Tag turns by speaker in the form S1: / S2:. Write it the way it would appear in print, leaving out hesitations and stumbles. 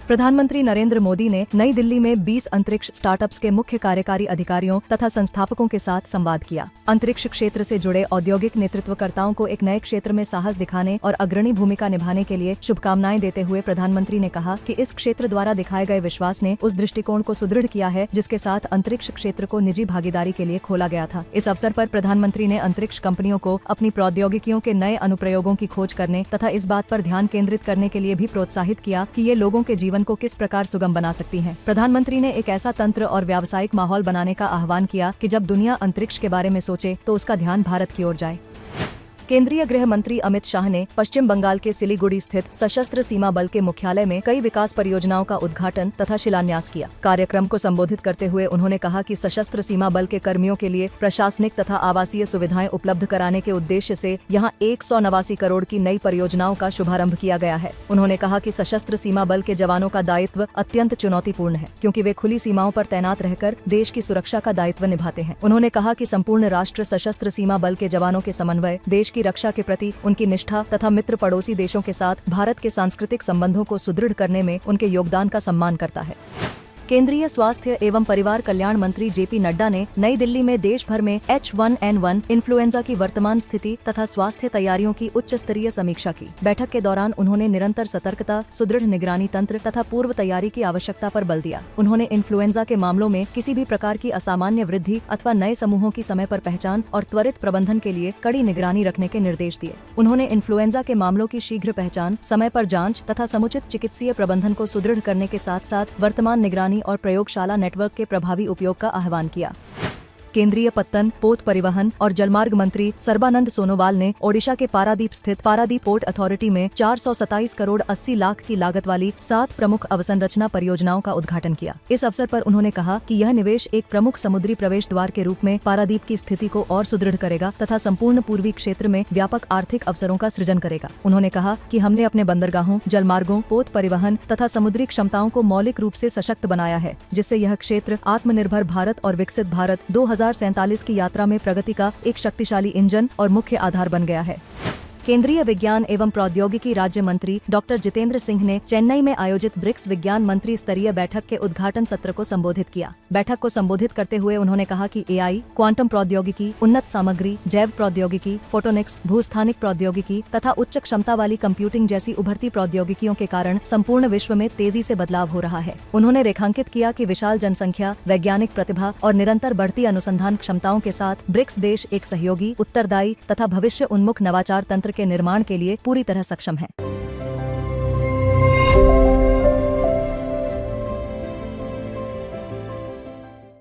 S1: प्रधानमंत्री नरेंद्र मोदी ने नई दिल्ली में 20 अंतरिक्ष स्टार्टअप्स के मुख्य कार्यकारी अधिकारियों तथा संस्थापकों के साथ संवाद किया। अंतरिक्ष क्षेत्र से जुड़े औद्योगिक नेतृत्वकर्ताओं को एक नए क्षेत्र में साहस दिखाने और अग्रणी भूमिका निभाने के लिए शुभकामनाएं देते हुए प्रधानमंत्री ने कहा कि इस क्षेत्र द्वारा दिखाए गए विश्वास ने उस दृष्टिकोण को सुदृढ़ किया है जिसके साथ अंतरिक्ष क्षेत्र को निजी भागीदारी के लिए खोला गया था। इस अवसर पर प्रधानमंत्री ने अंतरिक्ष कंपनियों को अपनी प्रौद्योगिकियों के नए अनुप्रयोगों की खोज करने तथा इस बात पर ध्यान केंद्रित करने के लिए भी प्रोत्साहित किया कि ये लोगों के जीवन को किस प्रकार सुगम बना सकती हैं। प्रधानमंत्री ने एक ऐसा तंत्र और व्यावसायिक माहौल बनाने का आह्वान किया कि जब दुनिया अंतरिक्ष के बारे में सोचे तो उसका ध्यान भारत की ओर जाए। केंद्रीय गृह मंत्री अमित शाह ने पश्चिम बंगाल के सिलीगुड़ी स्थित सशस्त्र सीमा बल के मुख्यालय में कई विकास परियोजनाओं का उद्घाटन तथा शिलान्यास किया। कार्यक्रम को संबोधित करते हुए उन्होंने कहा कि सशस्त्र सीमा बल के कर्मियों के लिए प्रशासनिक तथा आवासीय सुविधाएं उपलब्ध कराने के उद्देश्य से यहां 189 करोड़ की नई परियोजनाओं का शुभारंभ किया गया है। उन्होंने कहा कि सशस्त्र सीमा बल के जवानों का दायित्व अत्यंत चुनौतीपूर्ण है क्योंकि वे खुली सीमाओं पर तैनात रहकर देश की सुरक्षा का दायित्व निभाते हैं। उन्होंने कहा कि संपूर्ण राष्ट्र सशस्त्र सीमा बल के जवानों के समन्वय, देश की रक्षा के प्रति उनकी निष्ठा तथा मित्र पड़ोसी देशों के साथ भारत के सांस्कृतिक संबंधों को सुदृढ़ करने में उनके योगदान का सम्मान करता है। केंद्रीय स्वास्थ्य एवं परिवार कल्याण मंत्री जेपी नड्डा ने नई दिल्ली में देश भर में H1N1 इन्फ्लुएंजा की वर्तमान स्थिति तथा स्वास्थ्य तैयारियों की उच्च स्तरीय समीक्षा की। बैठक के दौरान उन्होंने निरंतर सतर्कता, सुदृढ़ निगरानी तंत्र तथा पूर्व तैयारी की आवश्यकता पर बल दिया। उन्होंने इन्फ्लुएंजा के मामलों में किसी भी प्रकार की असामान्य वृद्धि अथवा नए समूहों की समय पर पहचान और त्वरित प्रबंधन के लिए कड़ी निगरानी रखने के निर्देश दिए। उन्होंने इन्फ्लुएंजा के मामलों की शीघ्र पहचान, समय पर जाँच तथा समुचित चिकित्सीय प्रबंधन को सुदृढ़ करने के साथ साथ वर्तमान निगरानी और प्रयोगशाला नेटवर्क के प्रभावी उपयोग का आह्वान किया। केंद्रीय पत्तन, पोत परिवहन और जलमार्ग मंत्री सर्बानंद सोनोवाल ने ओडिशा के पारादीप स्थित पारादीप पोर्ट अथॉरिटी में 427 करोड़ 80 लाख की लागत वाली 7 प्रमुख अवसंरचना परियोजनाओं का उद्घाटन किया। इस अवसर पर उन्होंने कहा कि यह निवेश एक प्रमुख समुद्री प्रवेश द्वार के रूप में पारादीप की स्थिति को और सुदृढ़ करेगा तथा संपूर्ण पूर्वी क्षेत्र में व्यापक आर्थिक अवसरों का सृजन करेगा। उन्होंने कहा कि हमने अपने बंदरगाहों, जलमार्गों, पोत परिवहन तथा समुद्री क्षमताओं को मौलिक रूप से सशक्त बनाया है, जिससे यह क्षेत्र आत्मनिर्भर भारत और विकसित भारत 2047 की यात्रा में प्रगति का एक शक्तिशाली इंजन और मुख्य आधार बन गया है। केंद्रीय विज्ञान एवं प्रौद्योगिकी राज्य मंत्री डॉक्टर जितेंद्र सिंह ने चेन्नई में आयोजित ब्रिक्स विज्ञान मंत्री स्तरीय बैठक के उद्घाटन सत्र को संबोधित किया। बैठक को संबोधित करते हुए उन्होंने कहा कि AI, क्वांटम प्रौद्योगिकी, उन्नत सामग्री, जैव प्रौद्योगिकी, फोटोनिक्स, भूस्थानिक प्रौद्योगिकी तथा उच्च क्षमता वाली कंप्यूटिंग जैसी उभरती प्रौद्योगिकियों के कारण संपूर्ण विश्व में तेजी से बदलाव हो रहा है। उन्होंने रेखांकित किया कि विशाल जनसंख्या, वैज्ञानिक प्रतिभा और निरंतर बढ़ती अनुसंधान क्षमताओं के साथ ब्रिक्स देश एक सहयोगी, उत्तरदायी तथा भविष्य उन्मुख नवाचार तंत्र के निर्माण के लिए पूरी तरह सक्षम है।